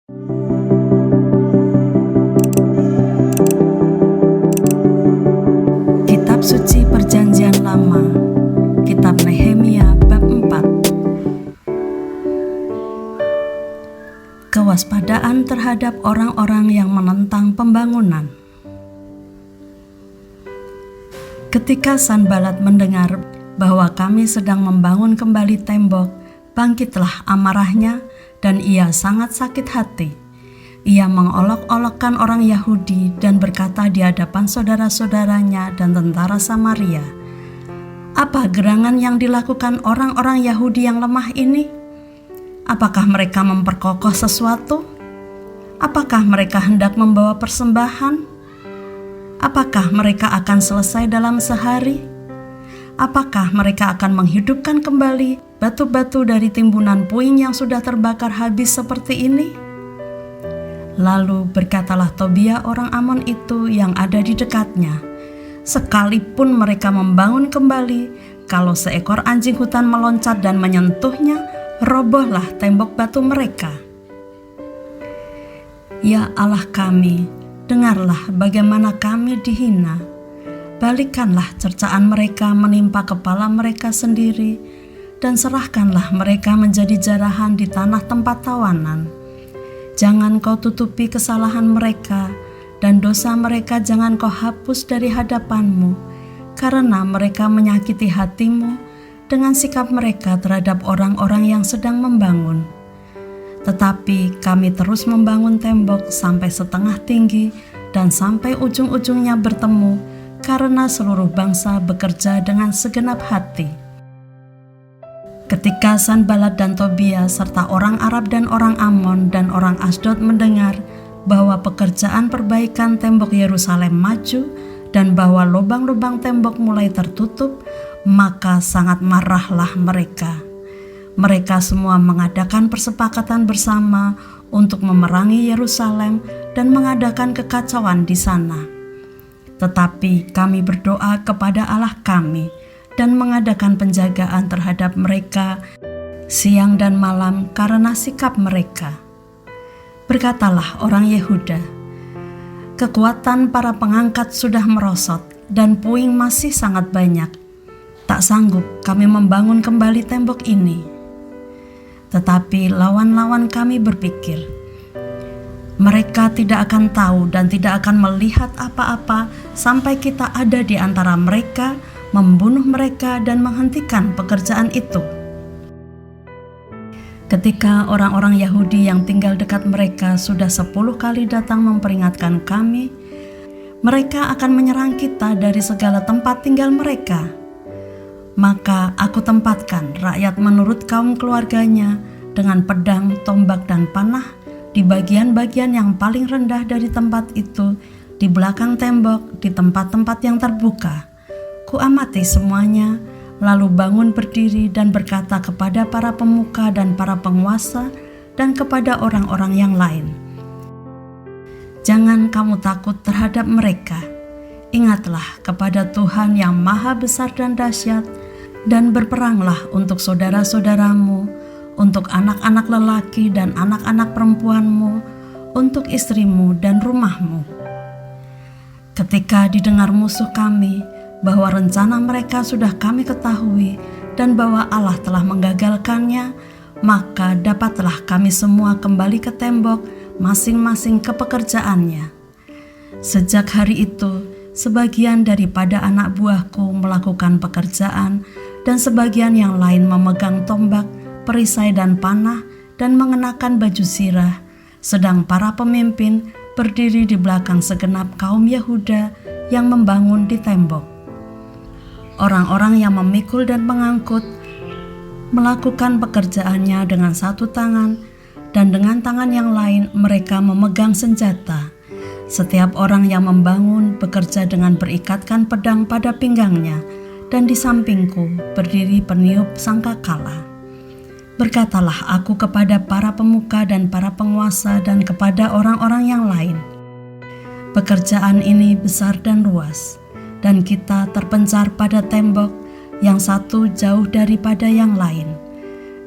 Kitab Suci Perjanjian Lama, Kitab Nehemia bab 4. Kewaspadaan terhadap orang-orang yang menentang pembangunan. Ketika Sanbalat mendengar bahwa kami sedang membangun kembali tembok, bangkitlah amarahnya dan ia sangat sakit hati. Ia mengolok-olokkan orang Yahudi dan berkata di hadapan saudara-saudaranya dan tentara Samaria, "Apa gerangan yang dilakukan orang-orang Yahudi yang lemah ini? Apakah mereka memperkokoh sesuatu? Apakah mereka hendak membawa persembahan? Apakah mereka akan selesai dalam sehari? Apakah mereka akan menghidupkan kembali batu-batu dari timbunan puing yang sudah terbakar habis seperti ini?" Lalu berkatalah Tobia orang Amon itu yang ada di dekatnya, "Sekalipun mereka membangun kembali, kalau seekor anjing hutan meloncat dan menyentuhnya, robohlah tembok batu mereka." Ya Allah kami, dengarlah bagaimana kami dihina. Balikkanlah cercaan mereka menimpa kepala mereka sendiri, dan serahkanlah mereka menjadi jarahan di tanah tempat tawanan. Jangan kau tutupi kesalahan mereka, dan dosa mereka jangan kau hapus dari hadapanmu, karena mereka menyakiti hatimu dengan sikap mereka terhadap orang-orang yang sedang membangun. Tetapi kami terus membangun tembok sampai setengah tinggi dan sampai ujung-ujungnya bertemu, karena seluruh bangsa bekerja dengan segenap hati. Ketika Sanbalat dan Tobia serta orang Arab dan orang Amon dan orang Asdod mendengar bahwa pekerjaan perbaikan tembok Yerusalem maju dan bahwa lubang-lubang tembok mulai tertutup, maka sangat marahlah mereka. Mereka semua mengadakan persepakatan bersama untuk memerangi Yerusalem dan mengadakan kekacauan di sana. Tetapi kami berdoa kepada Allah kami dan mengadakan penjagaan terhadap mereka siang dan malam karena sikap mereka. Berkatalah orang Yehuda, "Kekuatan para pengangkat sudah merosot dan puing masih sangat banyak. Tak sanggup kami membangun kembali tembok ini." Tetapi lawan-lawan kami berpikir, "Mereka tidak akan tahu dan tidak akan melihat apa-apa sampai kita ada di antara mereka, membunuh mereka dan menghentikan pekerjaan itu." Ketika orang-orang Yahudi yang tinggal dekat mereka sudah 10 kali datang memperingatkan kami, mereka akan menyerang kita dari segala tempat tinggal mereka. Maka aku tempatkan rakyat menurut kaum keluarganya dengan pedang, tombak, dan panah di bagian-bagian yang paling rendah dari tempat itu, di belakang tembok, di tempat-tempat yang terbuka. Kuamati semuanya, lalu bangun berdiri dan berkata kepada para pemuka dan para penguasa dan kepada orang-orang yang lain, "Jangan kamu takut terhadap mereka. Ingatlah kepada Tuhan yang maha besar dan dahsyat, dan berperanglah untuk saudara-saudaramu, untuk anak-anak lelaki dan anak-anak perempuanmu, untuk istrimu dan rumahmu." Ketika didengar musuh kami bahwa rencana mereka sudah kami ketahui dan bahwa Allah telah menggagalkannya, maka dapatlah kami semua kembali ke tembok, masing-masing ke pekerjaannya. Sejak hari itu, sebagian daripada anak buahku melakukan pekerjaan, dan sebagian yang lain memegang tombak, perisai dan panah, dan mengenakan baju sirah, sedang para pemimpin berdiri di belakang segenap kaum Yehuda yang membangun di tembok. Orang-orang yang memikul dan mengangkut melakukan pekerjaannya dengan satu tangan, dan dengan tangan yang lain mereka memegang senjata. Setiap orang yang membangun bekerja dengan berikatkan pedang pada pinggangnya, dan di sampingku berdiri peniup sangkakala. Berkatalah aku kepada para pemuka dan para penguasa dan kepada orang-orang yang lain, "Pekerjaan ini besar dan luas, dan kita terpencar pada tembok yang satu jauh daripada yang lain.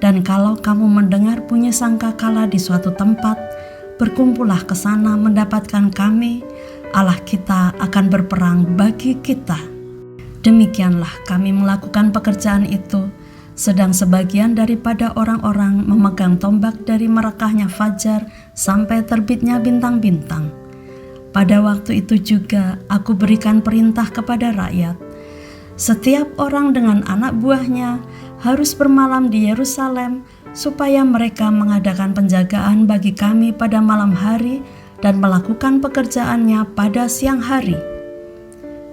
Dan kalau kamu mendengar bunyi sangkakala di suatu tempat, berkumpullah ke sana mendapatkan kami, Allah kita akan berperang bagi kita." Demikianlah kami melakukan pekerjaan itu, sedang sebagian daripada orang-orang memegang tombak dari merekahnya fajar sampai terbitnya bintang-bintang. Pada waktu itu juga aku berikan perintah kepada rakyat, setiap orang dengan anak buahnya harus bermalam di Yerusalem, supaya mereka mengadakan penjagaan bagi kami pada malam hari dan melakukan pekerjaannya pada siang hari.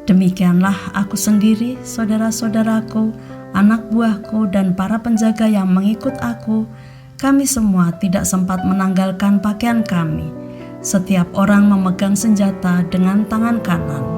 Demikianlah aku sendiri, saudara-saudaraku, anak buahku, dan para penjaga yang mengikut aku, kami semua tidak sempat menanggalkan pakaian kami. Setiap orang memegang senjata dengan tangan kanan.